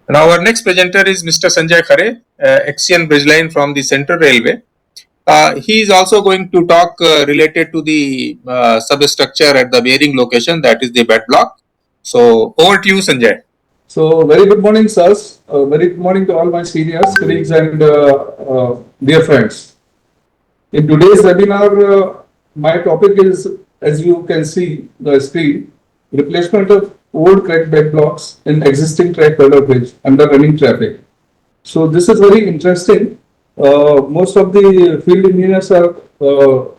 Now our next presenter is Mr. Sanjay Khare, Axian Bridge Line from the Central Railway. He is also going to talk related to the substructure at the bearing location, that is the bed block. So over to you, Sanjay. So very good morning, sirs. Very good morning to all my seniors, colleagues, and dear friends. In today's webinar, my topic is, as you can see the screen, replacement of old cracked bed blocks in existing track girder bridge under running traffic. So this is very interesting. Most of the field engineers have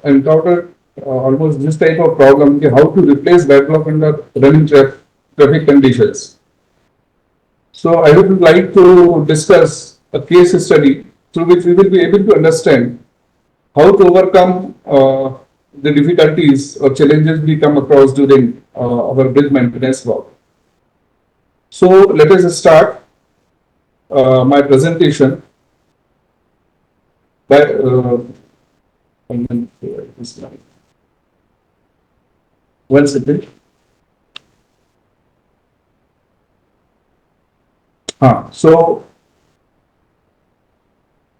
encountered almost this type of problem: how to replace bed block under running traffic conditions. So I would like to discuss a case study through which we will be able to understand how to overcome the difficulties or challenges we come across during our bridge maintenance work. So let us start my presentation by one second. So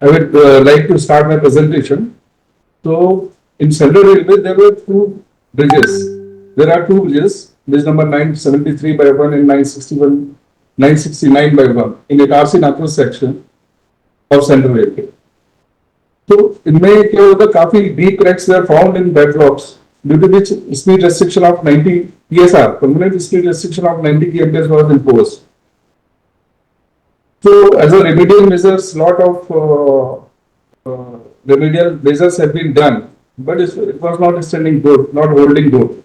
I would like to start my presentation. So in Central Railway, there were two bridges. There are two bridges, bridge number 973 by 1 and 969 by 1 in IRSE Nagpur section of Central Railway. So इनमें क्या होता है, काफी deep cracks were found in bed blocks, due to which speed restriction of 90 PSR, permanent speed restriction of 90 km was imposed. So as a remedial measures, lot of remedial measures have been done, but it was not standing good, not holding good.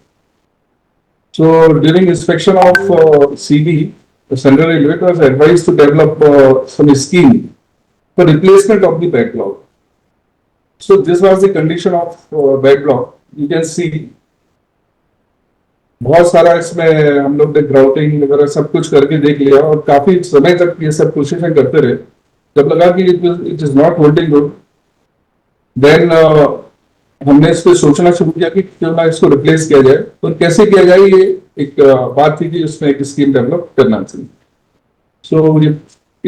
So during inspection of CD, the Central Railway was advised to develop some scheme for replacement of the bed block. So this was the condition of bed block. You can see बहुत सारा इसमें हम लोग ने grouting वगैरह सब कुछ करके देख लिया और काफी समय तक ये सब कोशिशें करते रहे. जब लगा कि it is not holding good, then हमने इस पे सोचना शुरू किया कि क्यों ना इसको रिप्लेस किया जाए और कैसे किया जाए. ये एक बात थी कि उसमें एक स्कीम डेवलप करना चाहिए. सो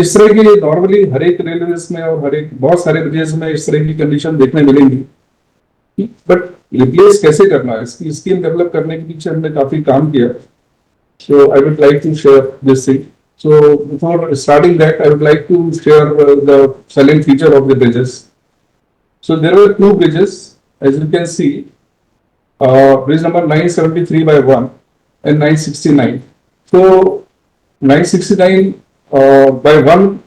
इस तरह की नॉर्मली हर एक रेलवे में और हर एक बहुत सारे ब्रिजेस में इस तरह की कंडीशन देखने मिलेंगी, बट रिप्लेस कैसे करना है, इसकी स्कीम डेवलप करने के पीछे हमने काफी काम किया. So I would like to share this thing. So before starting that I would like to share the salient feature of the bridges. So there were two bridges, as you can see, bridge number 973 by 1 and 969. So 969 by 1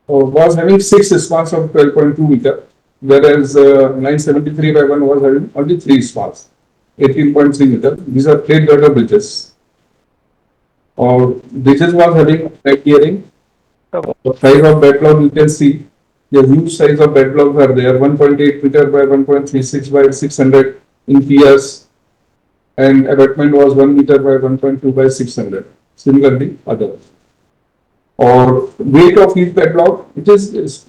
was having 6 spans of 12.2 meter, whereas 973 by 1 was having only 3 spans, 18.3 meter. These are plate girder bridges. Or bridges was having neck gearing. Size of bed block you can see. The huge size of bed blocks are there, 1.8 meter by 1.36 by 600 in piers, and abutment was 1 meter by 1.2 by 600. Similarly, others. Or weight of each bed block, it is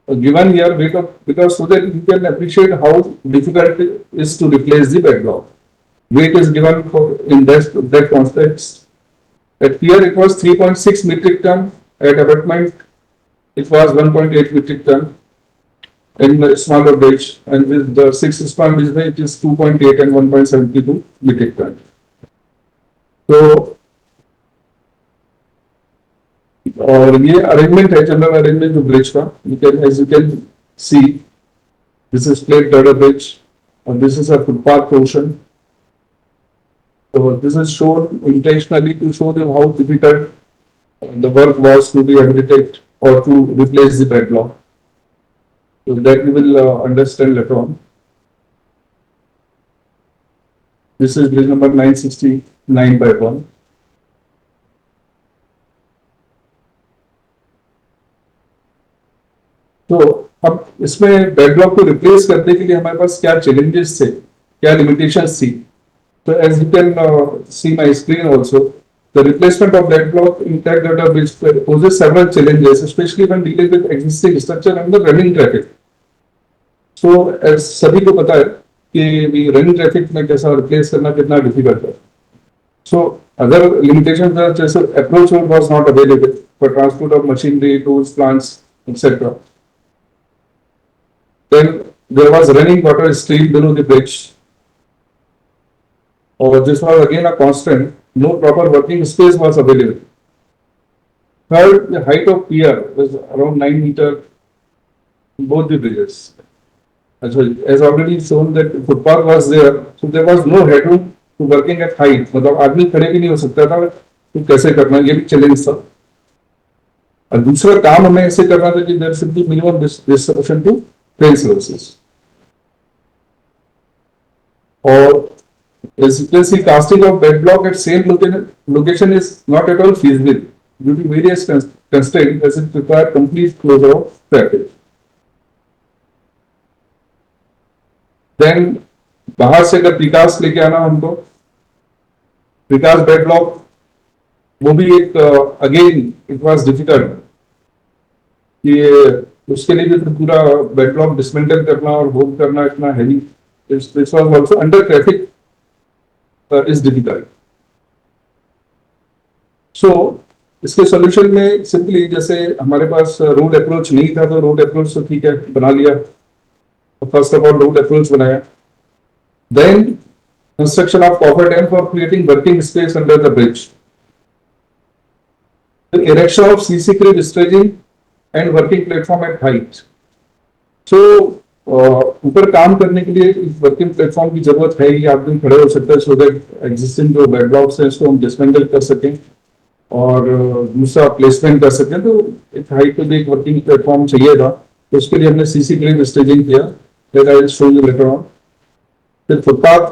given here, weight of, because so that you can appreciate how difficult it is to replace the bed block. Weight is given for in that context. At pier it was 3.6 metric ton. At abutment it was 1.8 metric ton in the smaller bridge, and with the 6 span bridge it is 2.8 and 1.72 metric ton. So और ये arrangement है, general arrangement जो bridge का. As you can see, this is plate girder bridge and this is a footpath portion. So this is shown intentionally to show them how difficult the work was to be undertaken or to replace the bed block. So that we will understand later on. This is bridge number 969 by 1. तो अब इसमें bed block को replace करने के लिए हमारे पास क्या challenges थे, क्या लिमिटेशंस थी. तो as you can see my screen also, the replacement of bed block in track girder bridge poses several challenges, especially when dealing with existing structure and the running traffic. So as सभी को पता है कि running traffic में कैसा replace करना कितना difficult है. So other limitations are just approach road was not available for transport of machinery, tools, plants, etc. Then there was running water stream below the bridge. Or this was again a constant. No proper working space was available. Third, the height of pier was around 9 meter in both the bridges. As already shown that footpath was there, so there was no headroom to working at height. मतलब आदमी खड़े भी नहीं हो सकता था, तो कैसे करना, ये भी चैलेंज था. और दूसरा काम हमें ऐसे करना था कि there should be minimum destruction to train services. और as you can see, casting of bed block at same location is not at all feasible due to various constraints as it requires complete closure of traffic. Then बाहर से अगर precast लेके आना हमको, precast bed block वो भी एक again it was difficult कि उसके लिए भी तो पूरा bed block dismantle करना और होल्ड करना इतना heavy. This was also under traffic is difficult. So इसके सॉल्यूशन में सिंपली जैसे हमारे पास रोड अप्रोच नहीं था तो रोड अप्रोच तो ठीक है बना लिया. First of all road approach बनाया. Then construction of coffer dam for creating working space under the bridge. Erection of CC crib staging and working platform at height. So ऊपर काम करने के लिए वर्किंग प्लेटफॉर्म की जरूरत है ही. आदमी खड़े हो सकता है सो दैट एग्जिस्टिंग जो बेड ब्लॉक्स हैं इसको हम डिसमेंटल कर सकें और दूसरा प्लेसमेंट कर सकें. तो एक हाइट पे भी एक वर्किंग प्लेटफॉर्म चाहिए था, तो उसके लिए हमने सीसी क्रेन स्टेजिंग किया. That I will show you later on. फिर footpath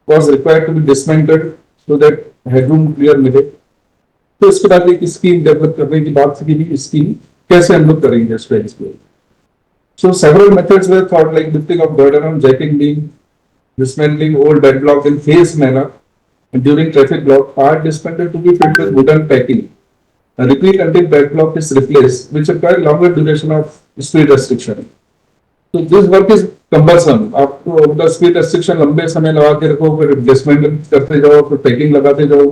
was required to be dismantled so that headroom clear मिले. तो इसके बाद एक स्कीम डेवलप करने की बात की, स्कीम कैसे हम लोग करेंगे इस पे. So several methods were thought like lifting of girder and jacking beam, dismantling old bed block in phased manner, and during traffic block, part dismantled to be filled with wooden packing. And repeat until bed block is replaced, which require longer duration of speed restriction. So this work is cumbersome. आपको उनका speed restriction लंबे समय लगा के रखो, फिर dismantle करते जाओ, फिर packing लगाते जाओ.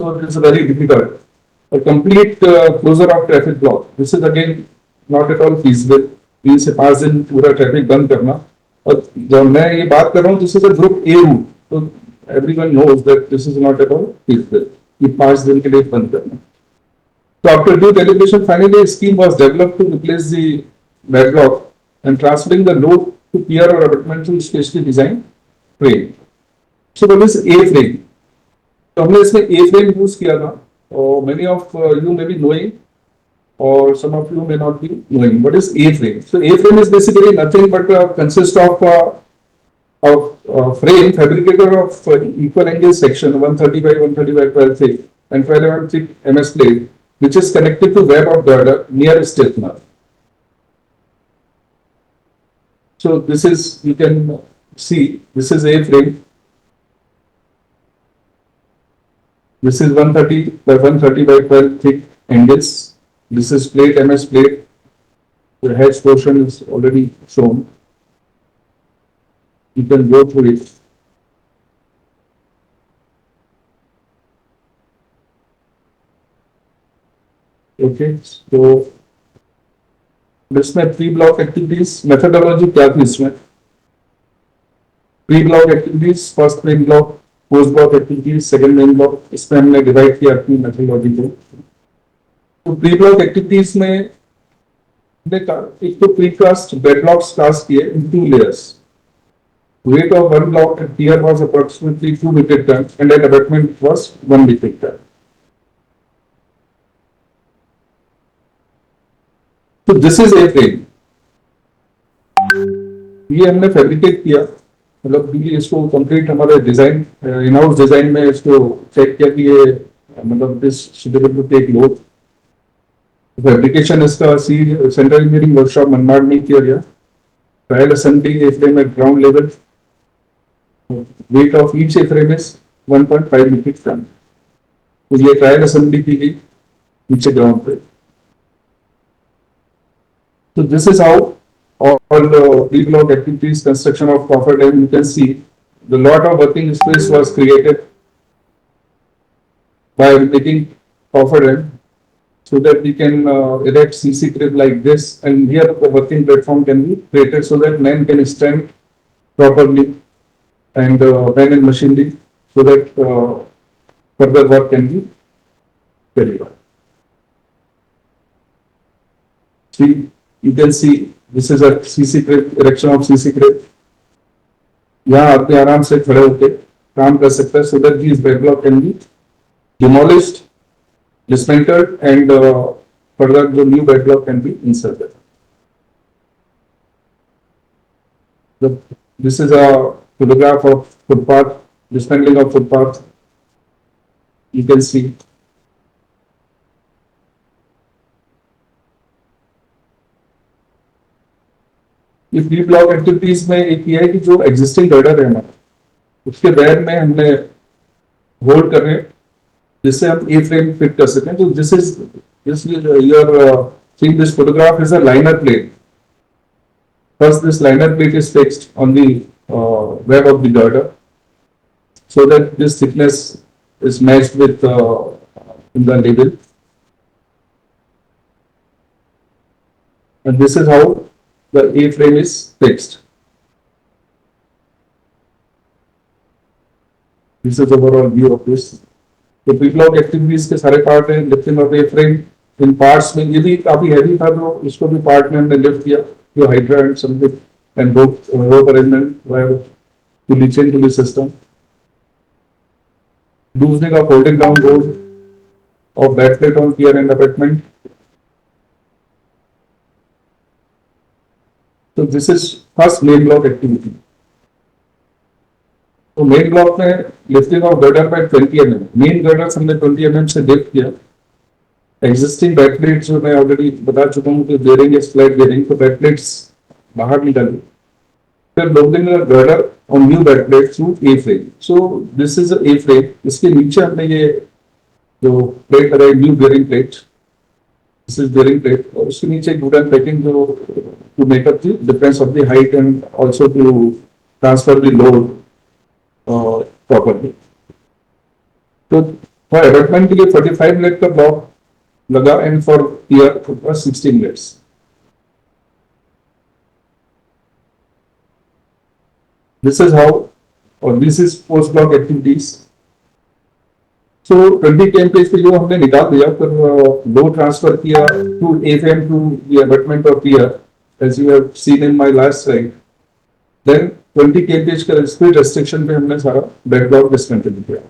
So it is very difficult. A complete closure of traffic block. This is again not at all feasible. 3 से 5 दिन पूरा ट्रैफिक बंद करना. और जब मैं ये बात कर रहा हूँ this is a group A route, तो everyone knows that this is not at all feasible कि 5 दिन के लिए बंद करना. So after due deliberation, finally a scheme was developed to replace the bedrock and transferring the load to pier or abutment to specially designed frame. So what is A-frame? तो हमने इसमें A-frame use किया था और many of you may be knowing or some of you may not be knowing what is A-frame. So A-frame is basically nothing but consists of frame fabricated of equal angle section 130 by 130 by 12 thick and 12 mm thick MS plate, which is connected to web of girder near stiffener. So this is, you can see, this is A-frame. This is 130 by 130 by 12 thick angles. This is plate, MS plate. The hedge portion is already shown. You can go through it. Okay, so इसमें pre block activities methodology क्या थी इसमें. Pre block activities, first main block, post block activities, second main block. इसमें हमने divide किया अपनी methodology को. तो प्री ब्लॉक एक्टिविटीज में एक तो प्रीकास्ट बेड ब्लॉक्स कास्ट किए इन 2 layers. Weight of one block at pier was approximately 2 metric ton and at abutment was 1 metric ton. So this is A-frame. ये हमने फैब्रिकेट किया, मतलब इसको कंप्लीट हमारे डिजाइन इन हाउस डिजाइन में इसको check किया कि ये मतलब this suitable to take load. Fabrication इसका सेंट्रल इंजीनियरिंग वर्कशॉप मनमाड़ में किया गया. Trial assembling A-frame at ground level. Weight of each A-frame is 1.5 metric ton. तो ये ट्रायल असेंबली की गई नीचे ग्राउंड पे. So this is how all pre-block activities, construction of coffer dam, you can see the lot of working space was created by making coffer end so that we can erect CC crib like this, and here the working platform can be created so that men can stand properly and men and machinery so that further work can be carried out. See, you can see this is a CC crib, erection of CC crib. यहाँ आदमी आराम से खड़े होके काम कर सकता है so that these bedrock can be demolished, dismantled, and further the new bedrock can be inserted. This is a photograph of footpath, dismantling of footpath. You can see. ये प्री ब्लॉक एक्टिविटीज में एक ये है कि जो existing girder है हमारा उसके बैग में हमने होल्ड कर रहे हैं जिससे हम ए फ्रेम फिट कर सकें. तो this is your seeing this photograph is a liner plate. First, this liner plate is fixed on the web of the girder so that this thickness is matched with in the label. And this is how the A-frame is fixed. This is overall view of this. तो pre-block activities के सारे part हैं. Lifting of A-frame in parts में ये भी काफी heavy था तो इसको भी पार्ट में हमने लिफ्ट किया. Hydra and something and both rope arrangement were to reach into the system. Loosening of holding down load of backplate on pier and abutment. So this is first main block activity. तो main block में lifting of girder by 20 mm. Main girder हमने 20 mm से lift किया. Existing बैकप्लेट्स जो मैं already बता चुका हूँ कि बेरिंग इज फ्लैट बेरिंग, तो बैकप्लेट्स बाहर निकाली. फिर loading girder on new backplate through A frame. So this is A frame. इसके नीचे हमने ये जो प्लेट लगाई new bearing plate, this is bearing plate, और उसके नीचे एक वुडन पैकिंग जो to make up the difference of the height and also to transfer the load properly. तो फॉर एबटमेंट के लिए 45 मिनट का ब्लॉक लगा and for pier it was 16 minutes. This is how, or this is post block activities. So 20 kmph पे जो हमने निकाल दिया फिर load transfer किया to AFM to the abutment of pier as you have seen in my last slide. Then 20 kmph का speed restriction पे हमने सारा bed block dismantle किया.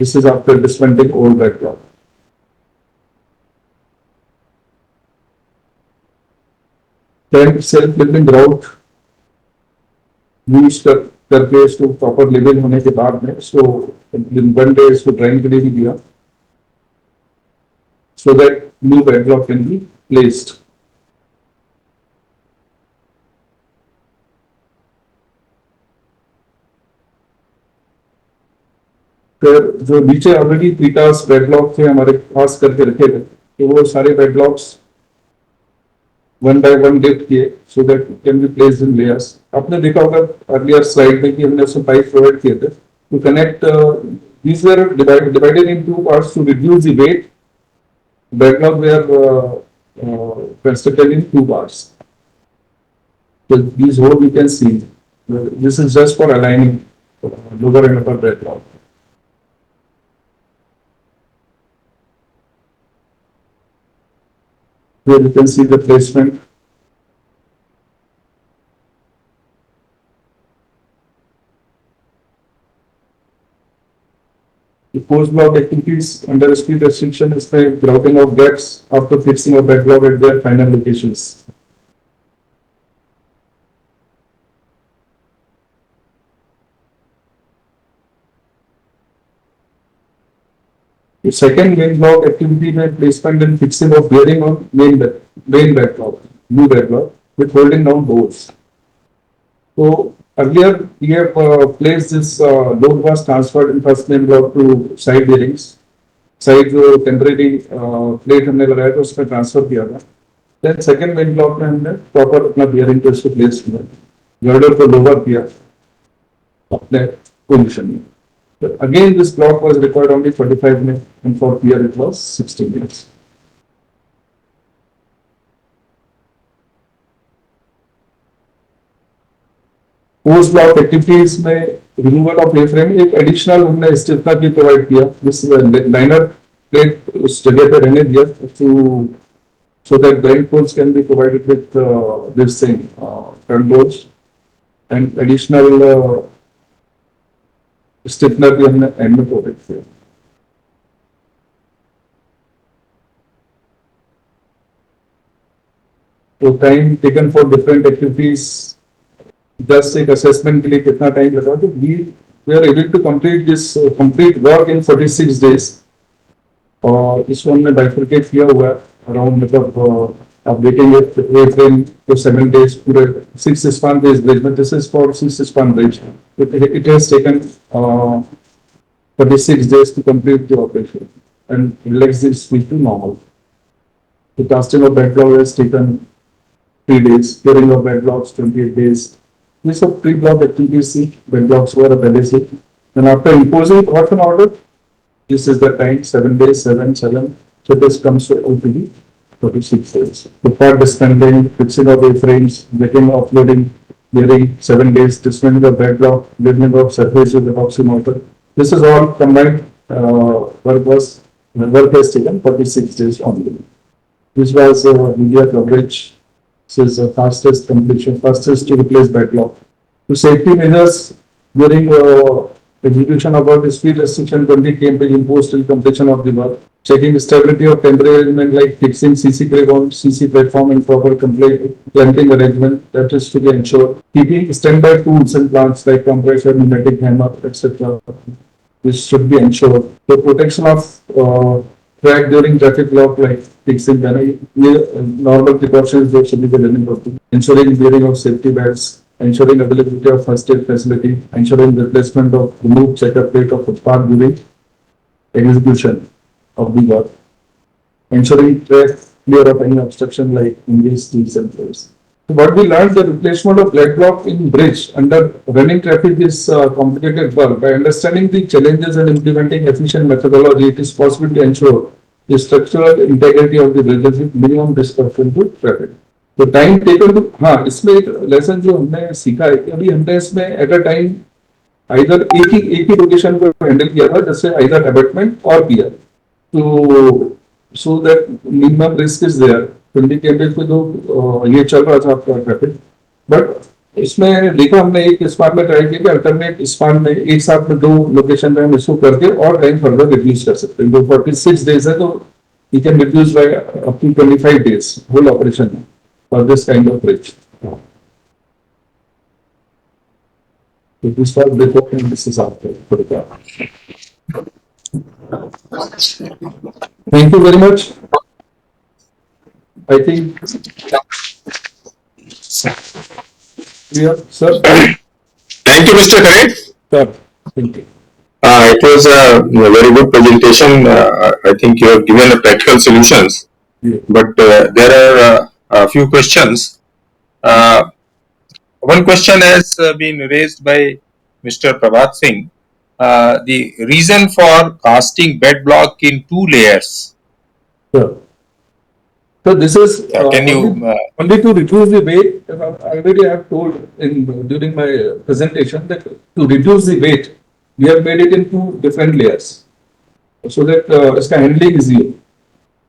This is after dismantling old bed block. Then self-leveling grout used करके इसको proper level होने के बाद में इसको 1 day इसको ड्राइंग के लिए भी दिया so that new bed block can be placed. फिर जो नीचे ऑलरेडी प्रीकास्ट बेडलॉक थे हमारे पास करके रखे थे तो वो सारे बेडलॉक्स 1 by 1 लिफ्ट किए so that can be placed in layers. आपने देखा होगा अर्लियर स्लाइड में कि हमने उसमें पाइप प्रोवाइड किए थे to connect. These were divided in 2 parts to reduce the weight. Bedlock were constructed in 2 parts. So these holes you can see. This is just for aligning lower and upper bedrock. Here you can see the placement. The post block activities under speed restriction is the grouting of gaps after fixing of bedrock at their final locations. The second main block activity में placement and fixing of bearing on main bedrock, new bedrock with holding down doors. So earlier we have placed this load was transferred in first main block to side bearings. Side जो temporary plate हमने लगाया था उसमें transfer किया था. Then second main block में हमने proper अपना bearing को इसको place किया, girder को lower किया अपने position में. Again, this block was required only 45 minutes, and for pier it was 60 minutes. Post block activities में रिमूवल ऑफ ए फ्रेम एक एडिशनल हमने स्टिफनर भी प्रोवाइड किया, जिस लाइनर प्लेट उस जगह पे रहने दिया to so that blind poles can be provided with this thing, front doors, and additional stiffener भी हमने एंड में प्रोवाइड किया. तो time taken for different activities, just एक असेसमेंट के लिए कितना टाइम लगा, तो we are able to complete this complete work in 46 days. और इसको हमने बाइफरकेट किया हुआ है अराउंड, मतलब आप देखेंगे ए फ्रेम तो 7 days पूरे 6 स्पान बेस ब्रिज में, this is for 6 span bridge, it has taken 46 days to complete the operation and relax this speed to normal. The casting of backlog has taken 3 days, clearing of backlogs 28 days. These are pre-block activities, backlogs were available. And after imposing caution order, this is the time, 7 days, 7, 7. So this comes to OPD, 46 days. The part dismantling, fixing of A-frames, making, offloading, bearing, 7 days, dismantling of backlog, building of surface with epoxy mortar. This is all combined work has taken 46 days only. This was media coverage. This is the fastest completion, fastest to replace backlog. To safety measures during execution about the speed restriction 20 km imposed till completion of the work. Checking stability of temporary element like fixing CC playground, CC platform and proper clamping arrangement, that is to be ensured. Keeping standby tools and plants like compressor, pneumatic hammer, etc. This should be ensured. The protection of track during traffic block like fixing normal precautions that should be learning of. Ensuring bearing of safety belts, ensuring availability of first aid facility, ensuring replacement of removed checker plate of footpath during execution of the work, ensuring track clear of any obstruction like engines, steels and floors. So what we learned, the replacement of black block in bridge under running traffic is complicated work. By understanding the challenges and implementing efficient methodology, it is possible to ensure the structural integrity of the bridges with minimum disruption to traffic. तो time taken to, हाँ इसमें एक lesson जो हमने सीखा है कि अभी हमने इसमें एट अ टाइम आइदर एक ही लोकेशन को हैंडल किया था, जैसे आइदर अबटमेंट और पियर, तो so that minimum risk is there. 20 कैमरे पे तो ये चल रहा था आपका ट्रैफिक, बट इसमें देखा हमने एक स्पान में ट्राई किया कि अल्टरनेट स्पान में एक साथ में 2 लोकेशन में हम इसको करके और टाइम फर्दर रिड्यूस कर सकते हैं. 46 days है तो you can reduce by up to 25 days whole operation for this kind of bridge. So this was before and this is after. Thank you very much. I think, yeah, sir. Thank you, Mr. Khare. Sir, thank you. It was a very good presentation. I think you have given a practical solutions, but there are a few questions. One question has been raised by Mr. Prabhat Singh. The reason for casting bed block in 2 layers. Sure. So this is can you only to reduce the weight. I already have told during my presentation that to reduce the weight, we have made it in 2 different layers so that its handling is easy.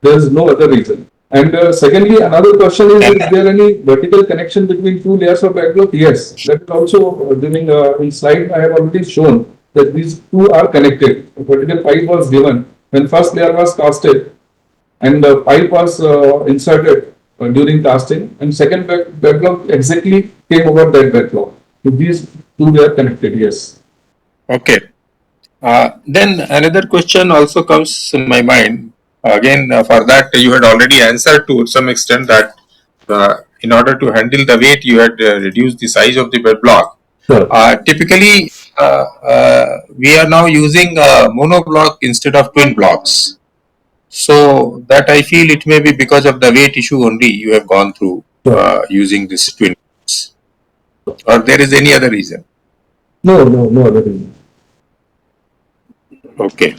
There is no other reason. And secondly, another question is there any vertical connection between 2 layers of backlog? Yes, that is also during in slide I have already shown that these 2 are connected. A vertical pipe was given when first layer was casted, and the pipe was inserted during casting, and second backlog exactly came over that backlog. So these 2 were connected. Yes. Okay. Then another question also comes in my mind. Again, for that you had already answered to some extent that in order to handle the weight, you had reduced the size of the bed block. Sure. Typically, we are now using monoblock instead of twin blocks. So that I feel it may be because of the weight issue only you have gone through using this twin blocks. Or there is any other reason? No other reason. Okay.